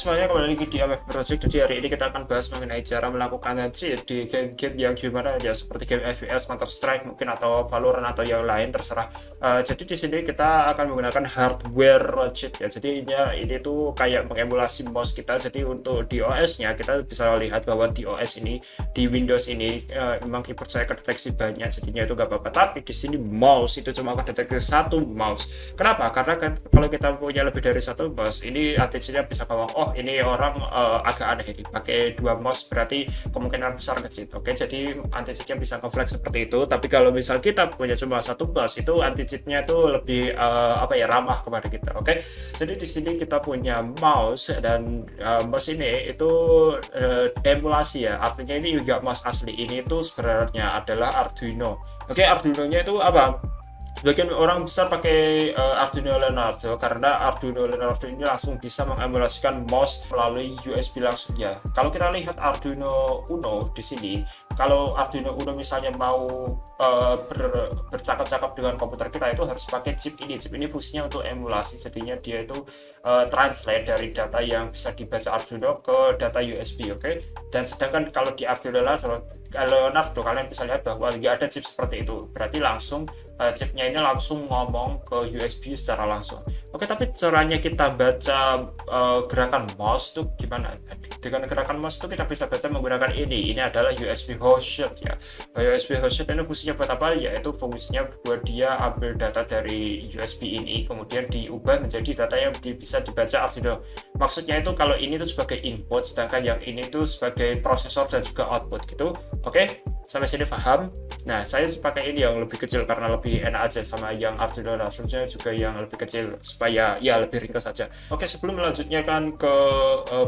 semuanya, kembali lagi di AMF Project. Jadi hari ini kita akan bahas mengenai cara melakukan cheat di game-game yang gimana aja, seperti game FPS, Counter Strike mungkin, atau Valorant atau yang lain, terserah. Jadi di sini kita akan menggunakan hardware cheat ya. Jadi ini tuh kayak mengemulasi mouse kita. Jadi untuk di OS-nya kita bisa lihat bahwa di OS ini, di Windows ini memang keyboard saya kedeteksi banyak, jadinya itu gak apa-apa. Tapi di sini mouse itu cuma kedeteksi satu mouse. Kenapa? Karena kan kalau kita punya lebih dari satu mouse, ini anti-cheatnya bisa bahwa oh ini orang agak aneh ini pakai dua mouse, berarti kemungkinan besar nge-cheat. Oke, jadi anti-cheatnya bisa nge-flag seperti itu. Tapi kalau misal kita punya cuma satu mouse, itu anti-cheatnya itu lebih ramah kepada kita. Oke, jadi di sini kita punya mouse, dan mouse ini itu emulasi ya, artinya ini juga mouse asli. Ini itu sebenarnya adalah Arduino. Oke, Arduino-nya itu apa? Sebagian orang besar pakai Arduino Leonardo, karena Arduino Leonardo ini langsung bisa mengemulasikan mouse melalui USB langsung ya. Kalau kita lihat Arduino Uno di sini, kalau Arduino Uno misalnya mau bercakap-cakap dengan komputer kita, itu harus pakai chip ini. Chip ini fungsinya untuk emulasi, jadinya dia itu translate dari data yang bisa dibaca Arduino ke data USB. Oke. Dan sedangkan kalau di Arduino Leonardo kalian bisa lihat bahwa nggak ada chip seperti itu, berarti langsung chipnya ini langsung ngomong ke USB secara langsung. Oke, tapi caranya kita baca gerakan mouse itu gimana? Dengan gerakan mouse itu kita bisa baca menggunakan ini adalah USB host ya. USB host ini fungsinya buat apa? Yaitu fungsinya buat dia ambil data dari USB ini, kemudian diubah menjadi data yang bisa dibaca Arduino. Maksudnya itu kalau ini tuh sebagai input, sedangkan yang ini tuh sebagai prosesor dan juga output gitu. Oke, sampai sini paham? Nah, saya pakai ini yang lebih kecil karena lebih enak aja, sama yang Arduino langsungnya juga yang lebih kecil supaya ya lebih ringkas saja. Oke, sebelum melanjutnya kan ke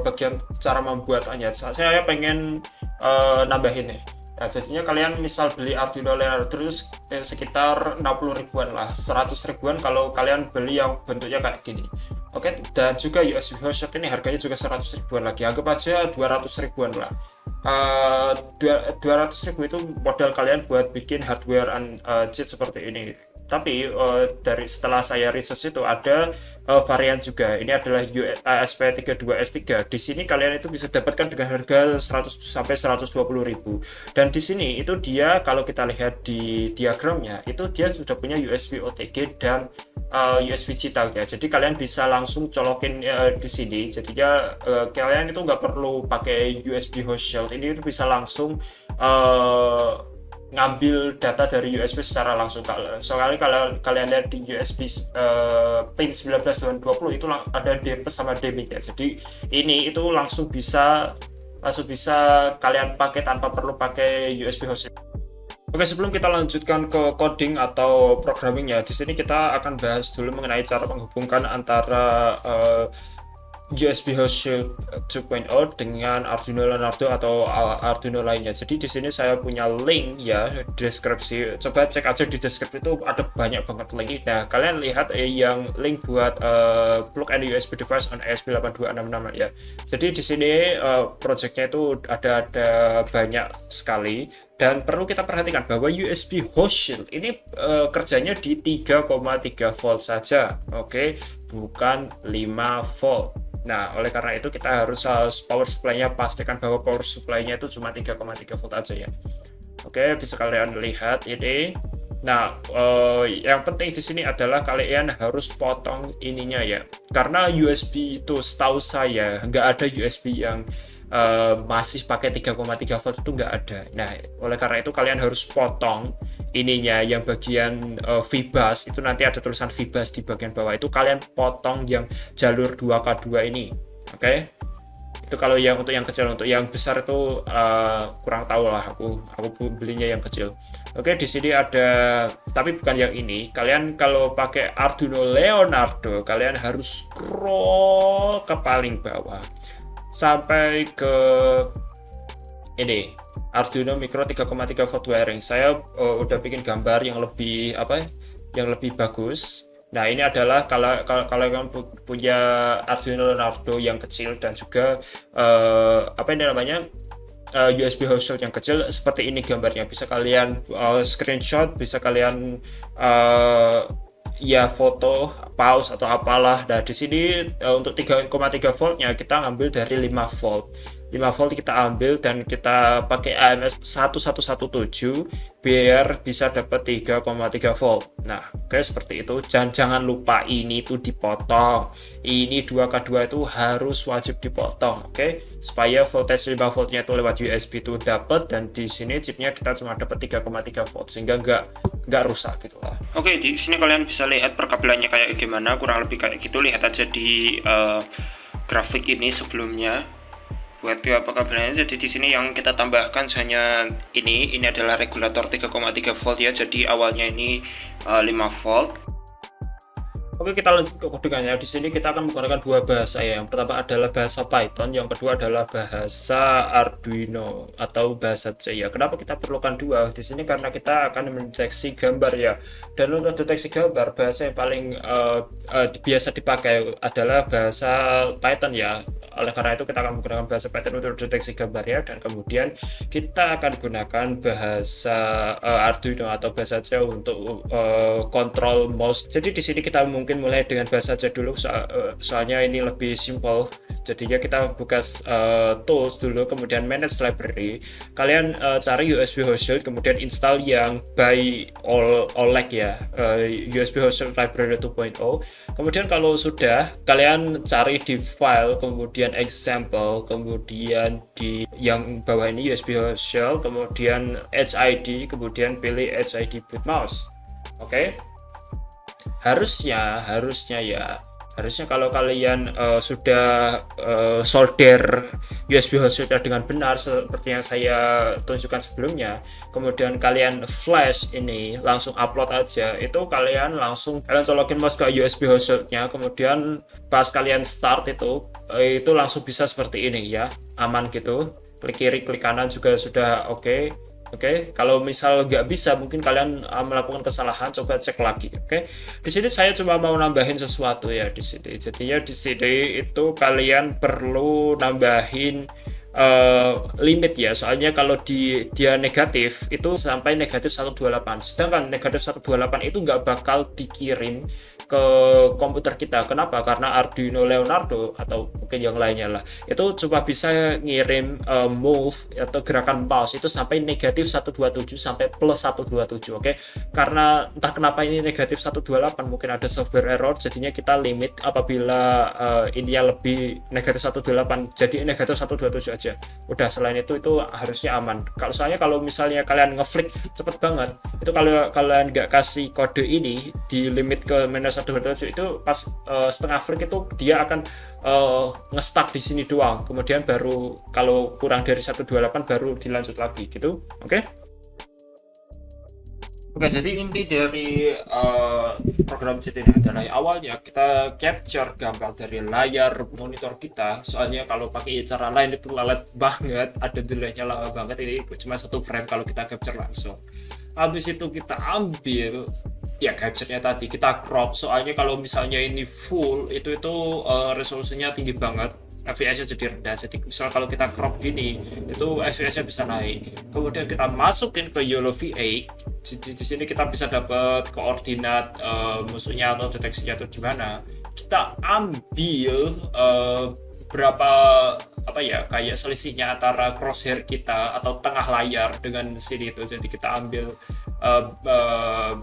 bagian cara membuatannya, saya pengen nambahin nih. Nah, jadinya kalian misal beli Arduino Leonardo terus sekitar 60 ribuan lah, 100 ribuan kalau kalian beli yang bentuknya kayak gini. Oke, dan juga USB host ini harganya juga 100 ribuan lagi, anggap aja 200 ribuan lah. 200 ribu itu modal kalian buat bikin hardware cheat seperti ini. Tapi setelah saya research itu ada varian juga. Ini adalah ASP32S3. Di sini kalian itu bisa dapatkan dengan harga 100 sampai 120 ribu. Dan di sini itu dia, kalau kita lihat di diagramnya, itu dia sudah punya USB OTG dan USB Cital ya. Jadi kalian bisa langsung colokin di sini. Jadinya kalian itu nggak perlu pakai USB host shell. Ini itu bisa langsung ngambil data dari USB secara langsung. Soalnya kalau kalian lihat di USB pin 19 dan 20 itu ada D+ sama DMIC ya. Jadi ini itu langsung bisa kalian pakai tanpa perlu pakai USB host. Oke, sebelum kita lanjutkan ke coding atau programming ya, di sini kita akan bahas dulu mengenai cara menghubungkan antara USB host 2.0 dengan Arduino Leonardo atau Arduino lainnya. Jadi di sini saya punya link ya, deskripsi. Coba cek aja di deskripsi, itu ada banyak banget link. Nah, kalian lihat yang link buat plug and USB device on ESP8266 ya. Jadi di sini projectnya itu ada banyak sekali. Dan perlu kita perhatikan bahwa USB host shield ini kerjanya di 3,3 volt saja, oke, bukan 5 volt. Nah, oleh karena itu kita harus power supply-nya pastikan bahwa power supply-nya itu cuma 3,3 volt aja ya. Oke, bisa kalian lihat ini. Nah, yang penting di sini adalah kalian harus potong ininya ya, karena USB itu setahu saya nggak ada USB yang masih pakai 3,3 volt, itu nggak ada. Nah, oleh karena itu kalian harus potong ininya, yang bagian VBus itu nanti ada tulisan VBus di bagian bawah, itu kalian potong yang jalur 2K2 ini. Oke, itu kalau yang untuk yang kecil. Untuk yang besar itu kurang tahu lah, aku belinya yang kecil. Oke, di sini ada, tapi bukan yang ini. Kalian kalau pakai Arduino Leonardo kalian harus scroll ke paling bawah sampai ke ini Arduino Micro 3,3 volt wiring. Saya udah bikin gambar yang lebih bagus. Nah, ini adalah kalau kalian punya Arduino Leonardo yang kecil dan juga USB host shell yang kecil, seperti ini gambarnya. Bisa kalian screenshot, bisa kalian ya foto, pause atau apalah. Nah, di sini untuk 3,3 voltnya kita ngambil dari 5 volt. 5 volt kita ambil dan kita pakai AMS 1117 biar bisa dapat 3,3 volt. Nah, oke, seperti itu. Jangan lupa ini tuh dipotong. Ini 2K2 itu harus wajib dipotong, oke? Supaya voltage 5 voltnya itu lewat USB itu dapat, dan di sini chipnya kita cuma dapat 3,3 volt sehingga nggak rusak gitu lah. Oke, di sini kalian bisa lihat perkabelannya kayak gimana, kurang lebih kayak gitu. Lihat aja di grafik ini sebelumnya buat apa kabelannya. Jadi di sini yang kita tambahkan hanya ini adalah regulator 3,3 volt ya. Jadi awalnya ini 5 volt. Oke, kita lanjut ke kodingannya. Di sini kita akan menggunakan dua bahasa ya. Yang pertama adalah bahasa Python, yang kedua adalah bahasa Arduino atau bahasa C ya. Kenapa kita perlukan dua? Di sini karena kita akan mendeteksi gambar ya. Dan untuk deteksi gambar, bahasa yang paling biasa dipakai adalah bahasa Python ya. Oleh karena itu kita akan menggunakan bahasa Python untuk deteksi gambar ya. Dan kemudian kita akan gunakan bahasa Arduino atau bahasa C untuk kontrol mouse. Jadi di sini kita mungkin mulai dengan bahasa C dulu, soalnya ini lebih simple. Jadinya kita buka tools dulu, kemudian manage library. Kalian cari USB host shield, kemudian install yang by Oleg ya, USB host shield library 2.0. Kemudian kalau sudah, kalian cari di file, kemudian example, kemudian di yang bawah ini USB host shield, kemudian HID, kemudian pilih HID boot mouse. Oke. Harusnya kalau kalian sudah solder USB host shield dengan benar seperti yang saya tunjukkan sebelumnya, kemudian kalian flash ini langsung upload aja, itu kalian colokin mouse ke USB host shieldnya, kemudian pas kalian start itu langsung bisa seperti ini ya, aman gitu. Klik kiri, klik kanan juga sudah oke. Oke, kalau misal nggak bisa, mungkin kalian melakukan kesalahan, coba cek lagi. Oke, di sini saya cuma mau nambahin sesuatu ya di sini. Jadinya di sini itu kalian perlu nambahin limit ya, soalnya kalau dia negatif itu sampai negatif 128, sedangkan negatif 128 itu nggak bakal dikirim ke komputer kita. Kenapa? Karena Arduino Leonardo atau mungkin yang lainnya lah, itu cuma bisa ngirim move atau gerakan mouse itu sampai negatif 127 sampai plus 127. Oke, karena entah kenapa ini negatif 128, mungkin ada software error, jadinya kita limit apabila ini lebih negatif 128 jadi negatif 127 aja. Udah, selain itu harusnya aman. Kalau misalnya kalian ngeflick cepet banget, itu kalau kalian nggak kasih kode ini di limit ke minus 127, itu pas setengah flick itu dia akan nge-stuck di sini doang, kemudian baru kalau kurang dari 128 baru dilanjut lagi gitu. Oke, jadi inti dari program cheat ini adalah awalnya kita capture gambar dari layar monitor kita, soalnya kalau pakai cara lain itu lelet banget, ada delaynya lama banget. Ini cuma 1 frame kalau kita capture langsung. Habis itu kita ambil ya capture-nya tadi, kita crop, soalnya kalau misalnya ini full itu resolusinya tinggi banget, FPS-nya jadi rendah. Jadi misal kalau kita crop gini, itu FPS-nya bisa naik. Kemudian kita masukin ke YOLO V8. Di sini kita bisa dapat koordinat musuhnya atau deteksinya atau gimana. Kita ambil berapa kayak selisihnya antara crosshair kita atau tengah layar dengan sini itu. Jadi kita ambil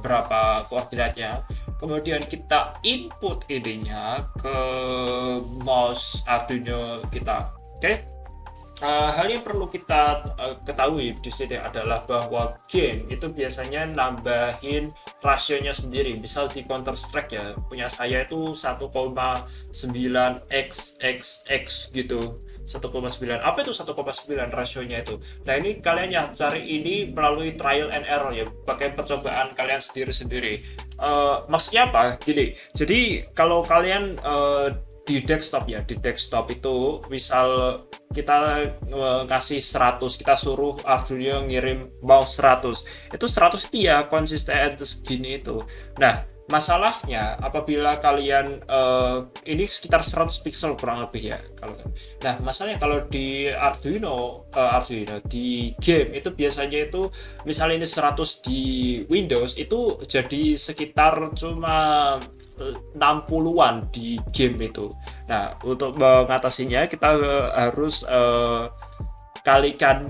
berapa koordinatnya, kemudian kita input ininya ke mouse Arduino kita. Oke. Hal yang perlu kita ketahui di sini adalah bahwa game itu biasanya nambahin rasionya sendiri. Misal di Counter Strike ya, punya saya itu 1,9xxx gitu. 1,9. Apa itu 1,9 rasionya itu? Nah, ini kalian yang cari ini melalui trial and error ya, pakai percobaan kalian sendiri-sendiri. Maksudnya apa? Gini. Jadi kalau kalian di desktop itu misal kita kasih 100, kita suruh Arduino ngirim mouse 100, itu 100 dia konsisten segini itu. Nah, Masalahnya apabila kalian ini sekitar 100 pixel kurang lebih ya kalau. Nah, masalahnya kalau di Arduino di game itu biasanya itu misalnya ini 100 di Windows itu jadi sekitar cuma 60-an di game itu. Nah, untuk mengatasinya kita harus kalikan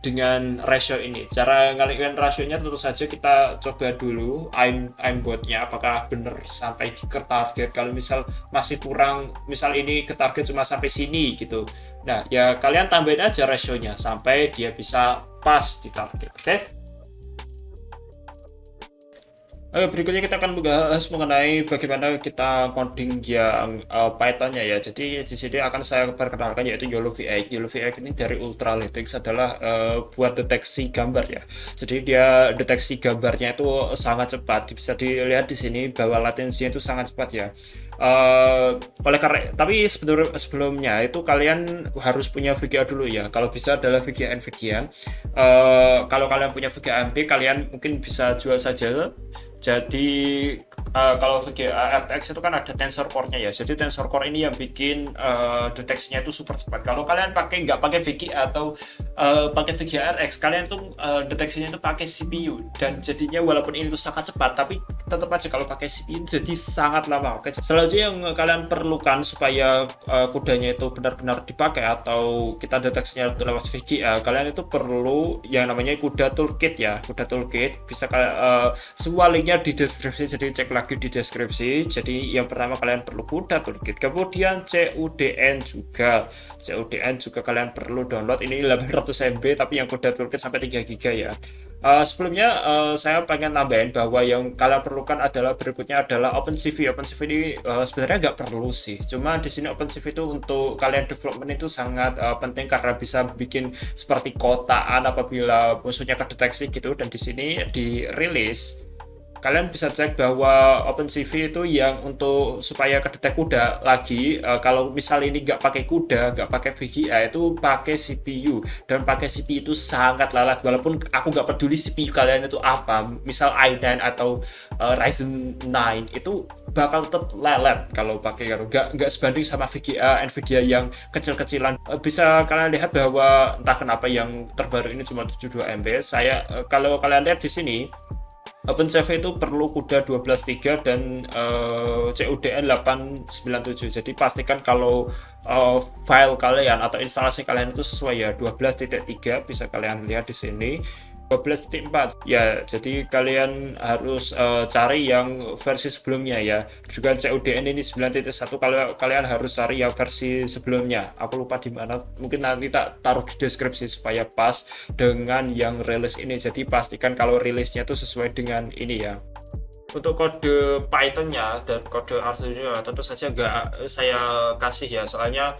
dengan ratio ini. Cara kalikan rasionya tentu saja kita coba dulu aimbotnya apakah benar sampai ke target. Kalau misal masih kurang, misal ini ke target cuma sampai sini gitu. Nah, ya kalian tambahin aja rasionya sampai dia bisa pas di target. Oke? Oke, berikutnya kita akan membahas mengenai bagaimana kita coding yang Python-nya ya. Jadi di sini akan saya perkenalkan yaitu YOLO V8. YOLO V8 ini dari Ultralytics adalah buat deteksi gambar ya. Jadi dia deteksi gambarnya itu sangat cepat. Bisa dilihat di sini bahwa latensinya itu sangat cepat ya. Oleh karena tapi sebelumnya itu kalian harus punya VGA dulu ya. Kalau bisa adalah VGA NVIDIA. Kalau kalian punya VGA AMD kalian mungkin bisa jual saja. Jadi kalau VGA RTX itu kan ada tensor core-nya ya. Jadi tensor core ini yang bikin deteksinya itu super cepat. Kalau kalian nggak pakai VGA atau pakai VGA RX, kalian tuh deteksinya itu pakai CPU dan jadinya walaupun ini tuh sangat cepat, tapi tetap aja kalau pakai CPU jadi sangat lama. Oke, selanjutnya yang kalian perlukan supaya kudanya itu benar-benar dipakai atau kita deteksinya itu lewat VGA, kalian itu perlu yang namanya CUDA toolkit ya. CUDA toolkit bisa semua linknya di deskripsi, jadi cek lagi di deskripsi. Jadi yang pertama kalian perlu CUDA toolkit, kemudian CUDN juga kalian perlu download. Ini 800 MB tapi yang CUDA toolkit sampai 3 GB ya. Sebelumnya saya pengen nambahin bahwa yang kalian perlukan adalah berikutnya adalah OpenCV. OpenCV ini sebenarnya nggak perlu sih, cuma di sini OpenCV itu untuk kalian development itu sangat penting karena bisa bikin seperti kotaan apabila musuhnya kedeteksi gitu. Dan di sini dirilis kalian bisa cek bahwa OpenCV itu yang untuk supaya kedetek CUDA lagi. Kalau misal ini nggak pakai CUDA, nggak pakai VGA, itu pakai CPU, dan pakai CPU itu sangat lalat. Walaupun aku nggak peduli CPU kalian itu apa, misal i9 atau Ryzen 9 itu bakal tetap lalat kalau pakai, kalau nggak sebanding sama VGA NVIDIA yang kecil-kecilan. Bisa kalian lihat bahwa entah kenapa yang terbaru ini cuma 72 MB. Kalau kalian lihat di sini OpenCV itu perlu CUDA 12.3 dan CUDN 897. Jadi pastikan kalau file kalian atau instalasi kalian itu sesuai ya, 12.3 bisa kalian lihat di sini. 12.4 ya, jadi kalian harus cari yang versi sebelumnya ya. Juga CUDN ini 9.1, kalau kalian harus cari yang versi sebelumnya. Aku lupa di mana, mungkin nanti tak taruh di deskripsi supaya pas dengan yang rilis ini. Jadi pastikan kalau rilisnya itu sesuai dengan ini ya. Untuk kode Python-nya dan kode Arduino tentu saja nggak saya kasih ya, soalnya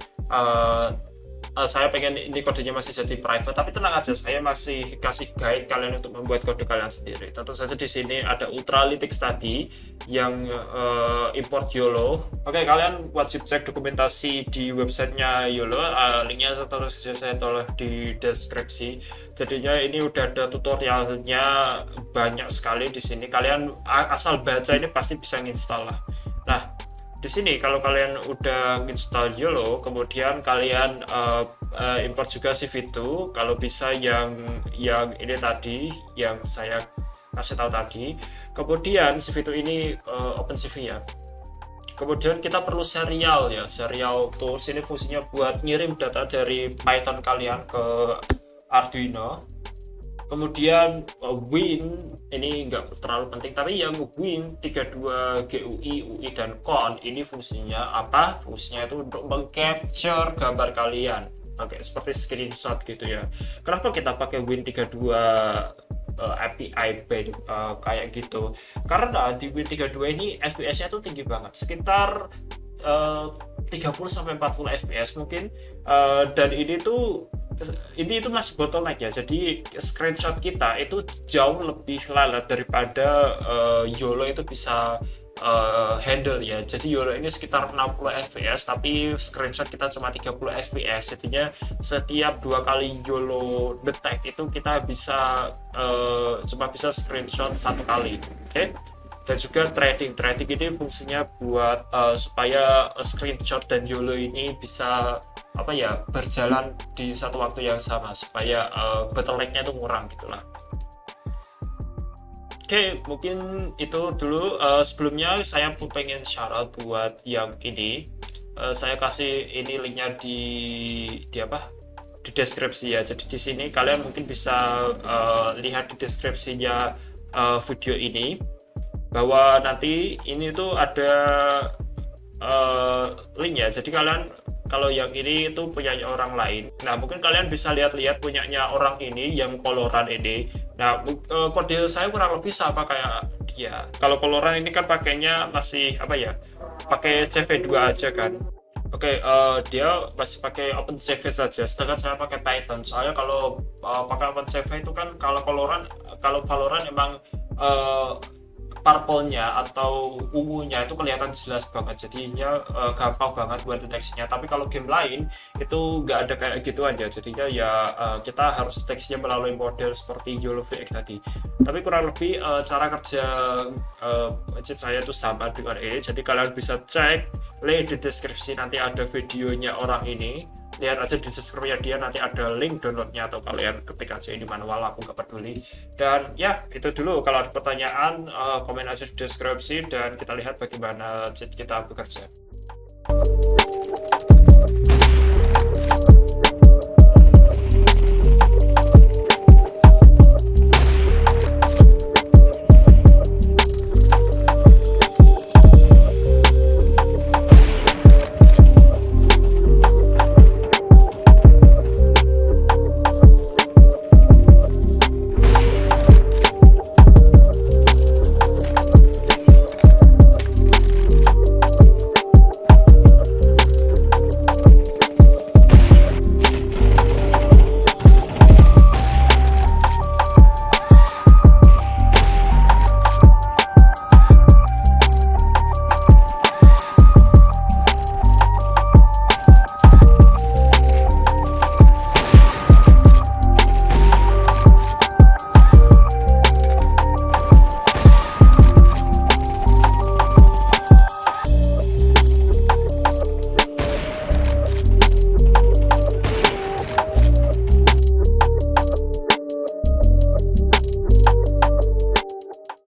saya pengen ini kodenya masih jadi private, tapi tenang aja, saya masih kasih guide kalian untuk membuat kode kalian sendiri. Tentu saja di sini ada Ultralytics tadi yang import YOLO. Oke, kalian wajib cek dokumentasi di websitenya YOLO. Linknya terus saya taruh di deskripsi. Jadinya ini udah ada tutorialnya banyak sekali di sini. Kalian asal baca ini pasti bisa nginstal lah. Nah, di sini kalau kalian udah install YOLO, kemudian kalian import juga CV2, kalau bisa yang ini tadi yang saya kasih tahu tadi. Kemudian CV2 ini OpenCV ya. Kemudian kita perlu serial ya, serial tools ini fungsinya buat ngirim data dari Python kalian ke Arduino. Kemudian Win ini nggak terlalu penting, tapi yang Win 32 GUI, UI dan CON ini fungsinya apa? Fungsinya itu untuk mengcapture gambar kalian. Oke, seperti screenshot gitu ya. Kenapa kita pakai Win 32 API kayak gitu? Karena di Win 32 ini FPS-nya tuh tinggi banget, sekitar 30-40 fps mungkin, dan ini itu masih bottleneck ya. Jadi screenshot kita itu jauh lebih lalat daripada YOLO itu bisa handle ya. Jadi YOLO ini sekitar 60 fps tapi screenshot kita cuma 30 fps. Jadinya setiap 2 kali YOLO detect itu kita bisa cuma bisa screenshot 1 kali. Oke. Dan juga trading ini fungsinya buat supaya screenshot dan YOLO ini bisa berjalan di satu waktu yang sama, supaya bottleneck-nya itu ngurang gitulah. Oke, mungkin itu dulu. Sebelumnya saya pengen shout buat yang ini. Saya kasih ini linknya di deskripsi ya. Jadi di sini kalian mungkin bisa lihat di deskripsinya video ini, bahwa nanti ini tuh ada link ya. Jadi kalian kalau yang ini itu punyanya orang lain, nah mungkin kalian bisa lihat-lihat punyanya orang ini yang Koloran ini. Nah kode saya kurang lebih sama kayak dia. Kalau Koloran ini kan pakainya masih pakai CV2 aja kan. Oke, dia masih pakai OpenCV saja, sedangkan saya pakai Python. Soalnya kalau pakai OpenCV itu kan, kalau Valorant emang purple-nya atau ungunya itu kelihatan jelas banget, jadinya gampang banget buat deteksinya. Tapi kalau game lain itu nggak ada kayak gitu aja, jadinya ya kita harus deteksinya melalui model seperti YOLOVX tadi. Tapi kurang lebih cara kerja widget saya itu sama dengan ini. Jadi kalian bisa cek link di deskripsi, nanti ada videonya orang ini. Lihat aja di deskripsinya dia, nanti ada link downloadnya, atau kalian ketik aja ini manual, aku nggak peduli. Dan ya itu dulu. Kalau ada pertanyaan komen aja di deskripsi, dan kita lihat bagaimana kita bekerja.